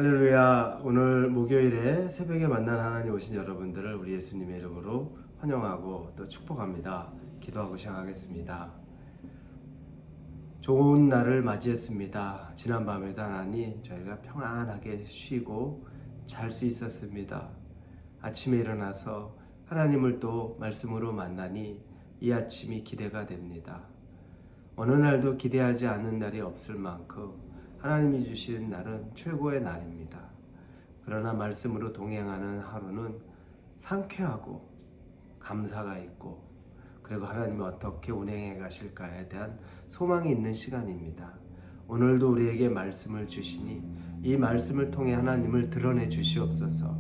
할렐루야. 오늘 목요일에 새벽에 만난 하나님 오신 여러분들을 우리 예수님의 이름으로 환영하고 또 축복합니다. 기도하고 시작하겠습니다. 좋은 날을 맞이했습니다. 지난밤에도 하나님 저희가 평안하게 쉬고 잘 수 있었습니다. 아침에 일어나서 하나님을 또 말씀으로 만나니 이 아침이 기대가 됩니다. 어느 날도 기대하지 않는 날이 없을 만큼 하나님이 주신 날은 최고의 날입니다. 그러나 말씀으로 동행하는 하루는 상쾌하고 감사가 있고 그리고 하나님이 어떻게 운행해 가실까에 대한 소망이 있는 시간입니다. 오늘도 우리에게 말씀을 주시니 이 말씀을 통해 하나님을 드러내 주시옵소서.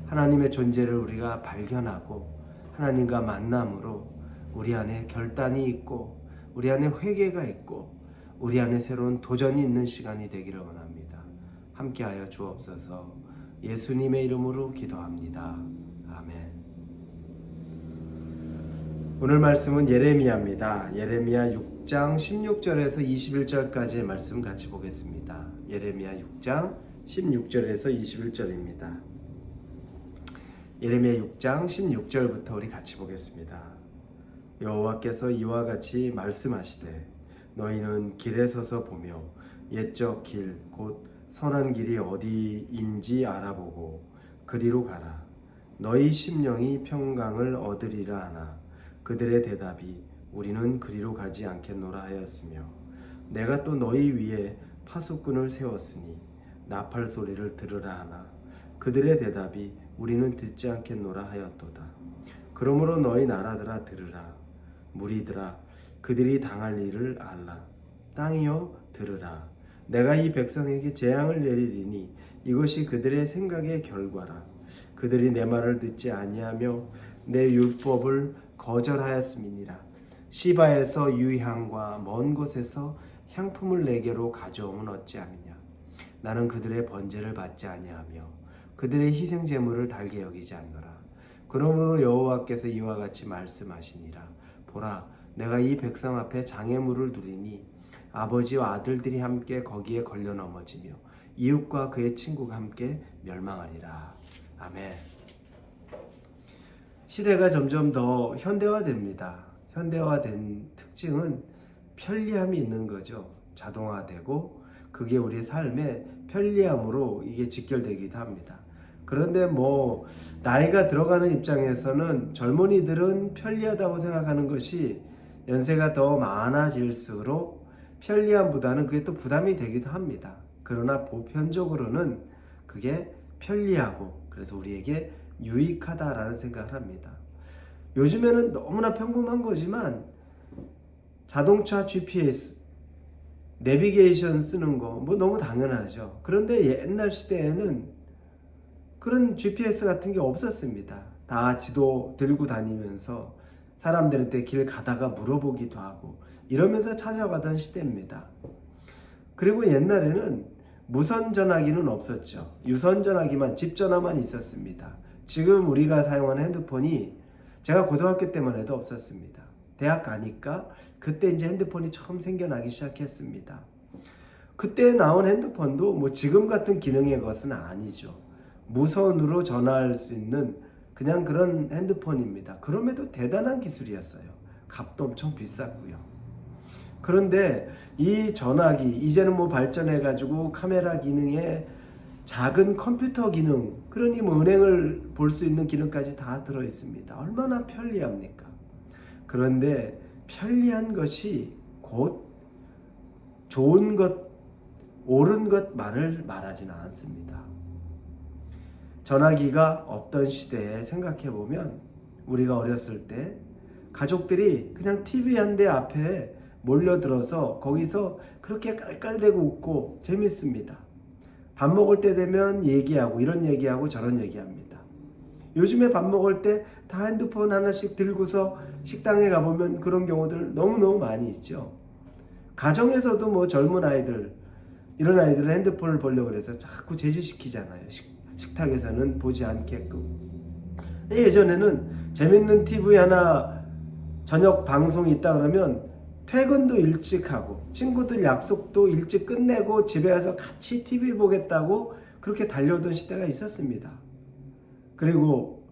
하나님의 존재를 우리가 발견하고 하나님과 만남으로 우리 안에 결단이 있고 우리 안에 회개가 있고 우리 안에 새로운 도전이 있는 시간이 되기를 원합니다. 함께하여 주옵소서. 예수님의 이름으로 기도합니다. 아멘. 오늘 말씀은 예레미야입니다. 예레미야 6장 16절에서 21절까지의 말씀 같이 보겠습니다. 예레미야 6장 16절에서 21절입니다. 예레미야 6장 16절부터 우리 같이 보겠습니다. 여호와께서 이와 같이 말씀하시되 너희는 길에 서서 보며 옛적 길 곧 선한 길이 어디인지 알아보고 그리로 가라. 너희 심령이 평강을 얻으리라 하나 그들의 대답이 우리는 그리로 가지 않겠노라 하였으며 내가 또 너희 위에 파수꾼을 세웠으니 나팔 소리를 들으라 하나 그들의 대답이 우리는 듣지 않겠노라 하였도다. 그러므로 너희 나라들아 들으라. 무리들아 그들이 당할 일을 알라. 땅이여 들으라. 내가 이 백성에게 재앙을 내리리니 이것이 그들의 생각의 결과라. 그들이 내 말을 듣지 아니하며 내 율법을 거절하였음이니라. 시바에서 유향과 먼 곳에서 향품을 내게로 가져오면 어찌함이냐. 나는 그들의 번제를 받지 아니하며 그들의 희생 제물을 달게 여기지 않노라. 그러므로 여호와께서 이와 같이 말씀하시니라. 보라 내가 이 백성 앞에 장애물을 두리니 아버지와 아들들이 함께 거기에 걸려 넘어지며 이웃과 그의 친구가 함께 멸망하리라. 아멘. 시대가 점점 더 현대화됩니다. 현대화된 특징은 편리함이 있는 거죠. 자동화되고 그게 우리의 삶의 편리함으로 이게 직결되기도 합니다. 그런데 나이가 들어가는 입장에서는 젊은이들은 편리하다고 생각하는 것이 연세가 더 많아질수록 편리함보다는 그게 또 부담이 되기도 합니다. 그러나 보편적으로는 그게 편리하고 그래서 우리에게 유익하다라는 생각을 합니다. 요즘에는 너무나 평범한 거지만 자동차 GPS, 내비게이션 쓰는 거 너무 당연하죠. 그런데 옛날 시대에는 그런 GPS 같은 게 없었습니다. 다 지도 들고 다니면서 사람들한테 길 가다가 물어보기도 하고 이러면서 찾아가던 시대입니다. 그리고 옛날에는 무선 전화기는 없었죠. 유선 전화기만, 집 전화만 있었습니다. 지금 우리가 사용하는 핸드폰이 제가 고등학교 때만 해도 없었습니다. 대학 가니까 그때 이제 핸드폰이 처음 생겨나기 시작했습니다. 그때 나온 핸드폰도 지금 같은 기능의 것은 아니죠. 무선으로 전화할 수 있는 그냥 그런 핸드폰입니다. 그럼에도 대단한 기술이었어요. 값도 엄청 비쌌고요. 그런데 이 전화기 이제는 발전해가지고 카메라 기능에 작은 컴퓨터 기능, 그러니 은행을 볼 수 있는 기능까지 다 들어있습니다. 얼마나 편리합니까? 그런데 편리한 것이 곧 좋은 것, 옳은 것 말하지는 않습니다. 전화기가 없던 시대에 생각해보면 우리가 어렸을 때 가족들이 그냥 TV 한 대 앞에 몰려들어서 거기서 그렇게 깔깔대고 웃고 재밌습니다. 밥 먹을 때 되면 얘기하고 이런 얘기하고 저런 얘기합니다. 요즘에 밥 먹을 때 다 핸드폰 하나씩 들고서 식당에 가보면 그런 경우들 너무너무 많이 있죠. 가정에서도 젊은 아이들, 이런 아이들은 핸드폰을 보려고 해서 자꾸 제지시키잖아요. 식탁에서는 보지 않게끔. 예전에는 재밌는 TV 하나 저녁 방송이 있다 그러면 퇴근도 일찍 하고 친구들 약속도 일찍 끝내고 집에 와서 같이 TV 보겠다고 그렇게 달려오던 시대가 있었습니다. 그리고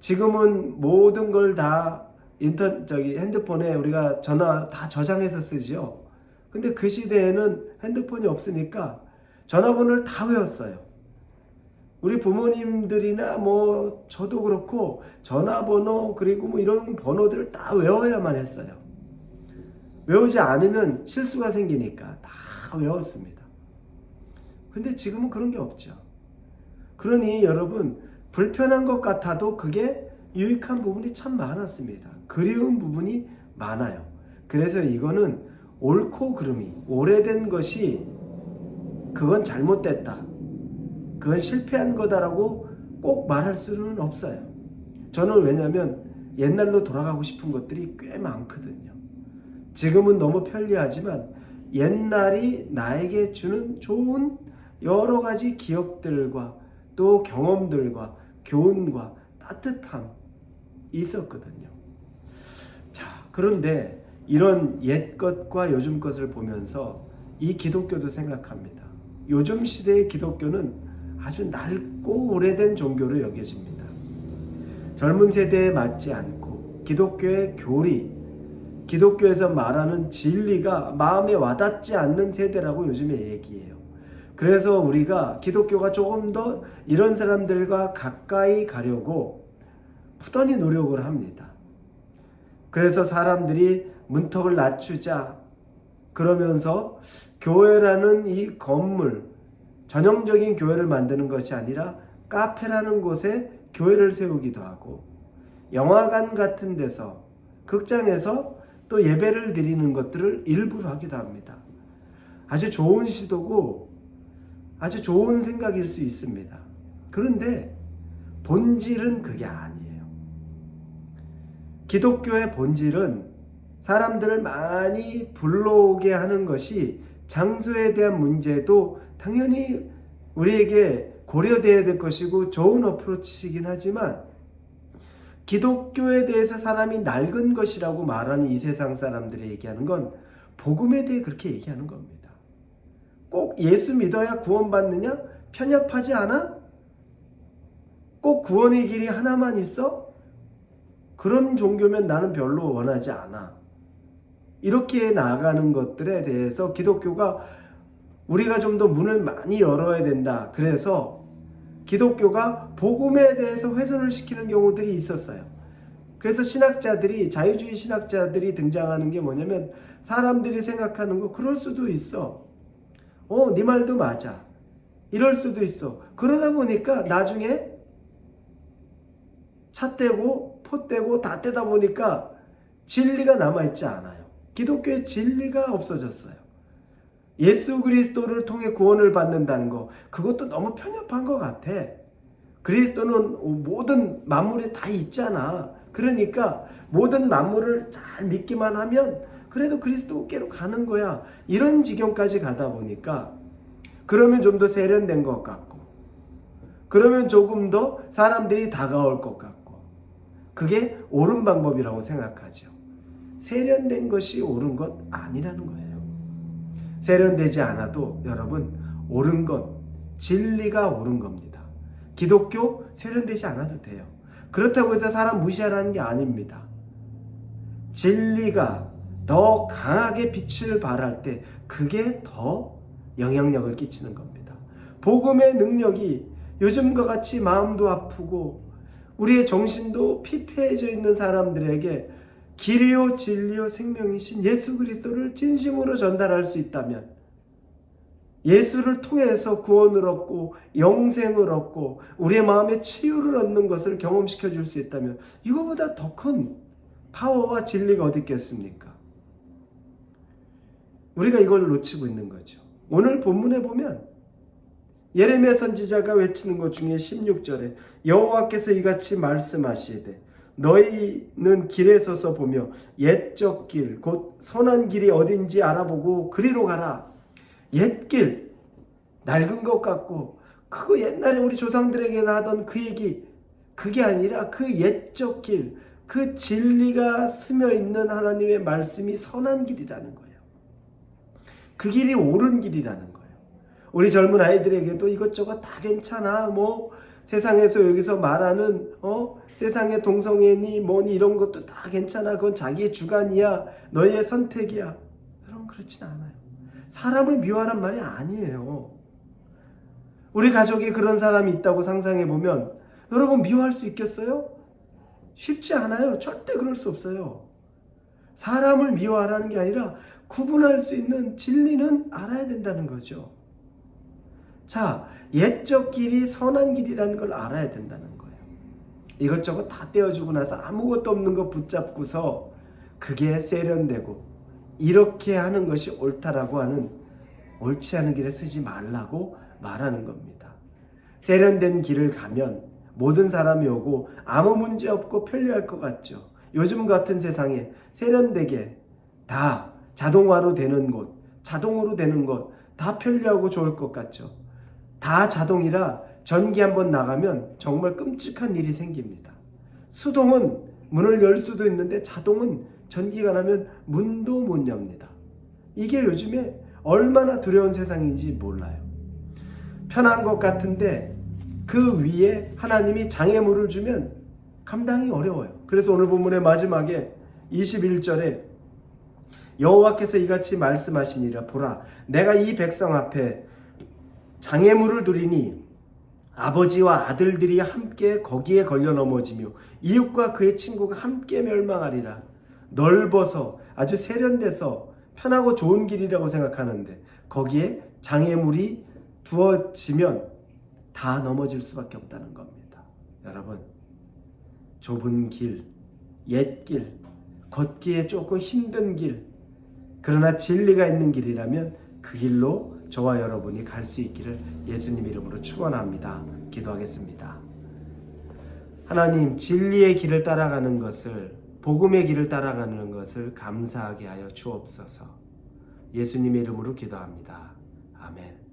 지금은 모든 걸 다 핸드폰에 우리가 전화 다 저장해서 쓰죠. 근데 그 시대에는 핸드폰이 없으니까 전화번호를 다 외웠어요. 우리 부모님들이나 뭐 저도 그렇고 전화번호 그리고 뭐 이런 번호들을 다 외워야만 했어요. 외우지 않으면 실수가 생기니까 다 외웠습니다. 근데 지금은 그런 게 없죠. 그러니 여러분, 불편한 것 같아도 그게 유익한 부분이 참 많았습니다. 그리운 부분이 많아요. 그래서 이거는 옳고 그름이, 오래된 것이 그건 잘못됐다, 그건 실패한 거다라고 꼭 말할 수는 없어요. 저는 왜냐하면 옛날로 돌아가고 싶은 것들이 꽤 많거든요. 지금은 너무 편리하지만 옛날이 나에게 주는 좋은 여러 가지 기억들과 또 경험들과 교훈과 따뜻함 있었거든요. 자, 그런데 이런 옛 것과 요즘 것을 보면서 이 기독교도 생각합니다. 요즘 시대의 기독교는 아주 낡고 오래된 종교로 여겨집니다. 젊은 세대에 맞지 않고 기독교의 교리, 기독교에서 말하는 진리가 마음에 와닿지 않는 세대라고 요즘에 얘기해요. 그래서 우리가 기독교가 조금 더 이런 사람들과 가까이 가려고 부단히 노력을 합니다. 그래서 사람들이 문턱을 낮추자 그러면서 교회라는 이 건물, 전형적인 교회를 만드는 것이 아니라 카페라는 곳에 교회를 세우기도 하고, 영화관 같은 데서, 극장에서 또 예배를 드리는 것들을 일부러 하기도 합니다. 아주 좋은 시도고 아주 좋은 생각일 수 있습니다. 그런데 본질은 그게 아니에요. 기독교의 본질은 사람들을 많이 불러오게 하는 것이, 장소에 대한 문제도 당연히 우리에게 고려되어야 될 것이고 좋은 어프로치이긴 하지만, 기독교에 대해서 사람이 낡은 것이라고 말하는 이 세상 사람들이 얘기하는 건 복음에 대해 그렇게 얘기하는 겁니다. 꼭 예수 믿어야 구원받느냐? 편협하지 않아? 꼭 구원의 길이 하나만 있어? 그런 종교면 나는 별로 원하지 않아. 이렇게 나아가는 것들에 대해서 기독교가 우리가 좀 더 문을 많이 열어야 된다. 그래서 기독교가 복음에 대해서 훼손을 시키는 경우들이 있었어요. 그래서 신학자들이, 자유주의 신학자들이 등장하는 게 뭐냐면, 사람들이 생각하는 거 그럴 수도 있어. 네 말도 맞아. 이럴 수도 있어. 그러다 보니까 나중에 차 떼고 포 떼고 다 떼다 보니까 진리가 남아있지 않아요. 기독교의 진리가 없어졌어요. 예수 그리스도를 통해 구원을 받는다는 거, 그것도 너무 편협한 것 같아. 그리스도는 모든 만물에 다 있잖아. 그러니까 모든 만물을 잘 믿기만 하면 그래도 그리스도께로 가는 거야. 이런 지경까지 가다 보니까, 그러면 좀 더 세련된 것 같고, 그러면 조금 더 사람들이 다가올 것 같고, 그게 옳은 방법이라고 생각하죠. 세련된 것이 옳은 것 아니라는 거예요. 세련되지 않아도 여러분, 옳은 것, 진리가 옳은 겁니다. 기독교 세련되지 않아도 돼요. 그렇다고 해서 사람 무시하라는 게 아닙니다. 진리가 더 강하게 빛을 발할 때 그게 더 영향력을 끼치는 겁니다. 복음의 능력이 요즘과 같이 마음도 아프고 우리의 정신도 피폐해져 있는 사람들에게 길이요 진리요 생명이신 예수 그리스도를 진심으로 전달할 수 있다면, 예수를 통해서 구원을 얻고 영생을 얻고 우리의 마음에 치유를 얻는 것을 경험시켜 줄 수 있다면, 이거보다 더 큰 파워와 진리가 어디 있겠습니까? 우리가 이걸 놓치고 있는 거죠. 오늘 본문에 보면 예레미야 선지자가 외치는 것 중에 16절에 여호와께서 이같이 말씀하시되, 너희는 길에 서서 보며 옛적 길 곧 선한 길이 어딘지 알아보고 그리로 가라. 옛길, 낡은 것 같고 그거 옛날에 우리 조상들에게나 하던 그 얘기, 그게 아니라 그 옛적 길, 그 진리가 스며 있는 하나님의 말씀이 선한 길이라는 거예요. 그 길이 옳은 길이라는 거예요. 우리 젊은 아이들에게도 이것저것 다 괜찮아. 뭐 세상에서 여기서 말하는 세상의 동성애니 뭐니 이런 것도 다 괜찮아. 그건 자기의 주관이야. 너의 선택이야. 여러분 그렇진 않아요. 사람을 미워하란 말이 아니에요. 우리 가족에 그런 사람이 있다고 상상해 보면 여러분 미워할 수 있겠어요? 쉽지 않아요. 절대 그럴 수 없어요. 사람을 미워하라는 게 아니라 구분할 수 있는 진리는 알아야 된다는 거죠. 자, 옛적 길이 선한 길이라는 걸 알아야 된다는 거예요. 이것저것 다 떼어주고 나서 아무것도 없는 거 붙잡고서 그게 세련되고 이렇게 하는 것이 옳다라고 하는 옳지 않은 길에 쓰지 말라고 말하는 겁니다. 세련된 길을 가면 모든 사람이 오고 아무 문제 없고 편리할 것 같죠. 요즘 같은 세상에 세련되게 다 자동화로 되는 곳, 자동으로 되는 것 다 편리하고 좋을 것 같죠. 다 자동이라 전기 한번 나가면 정말 끔찍한 일이 생깁니다. 수동은 문을 열 수도 있는데 자동은 전기가 나면 문도 못 엽니다. 이게 요즘에 얼마나 두려운 세상인지 몰라요. 편한 것 같은데 그 위에 하나님이 장애물을 주면 감당이 어려워요. 그래서 오늘 본문의 마지막에 21절에 여호와께서 이같이 말씀하시니라. 보라, 내가 이 백성 앞에 장애물을 두리니 아버지와 아들들이 함께 거기에 걸려 넘어지며 이웃과 그의 친구가 함께 멸망하리라. 넓어서 아주 세련돼서 편하고 좋은 길이라고 생각하는데 거기에 장애물이 두어지면 다 넘어질 수밖에 없다는 겁니다. 여러분, 좁은 길, 옛 길, 걷기에 조금 힘든 길, 그러나 진리가 있는 길이라면 그 길로 저와 여러분이 갈 수 있기를 예수님 이름으로 축원합니다. 기도하겠습니다. 하나님, 진리의 길을 따라가는 것을, 복음의 길을 따라가는 것을 감사하게 하여 주옵소서. 예수님의 이름으로 기도합니다. 아멘.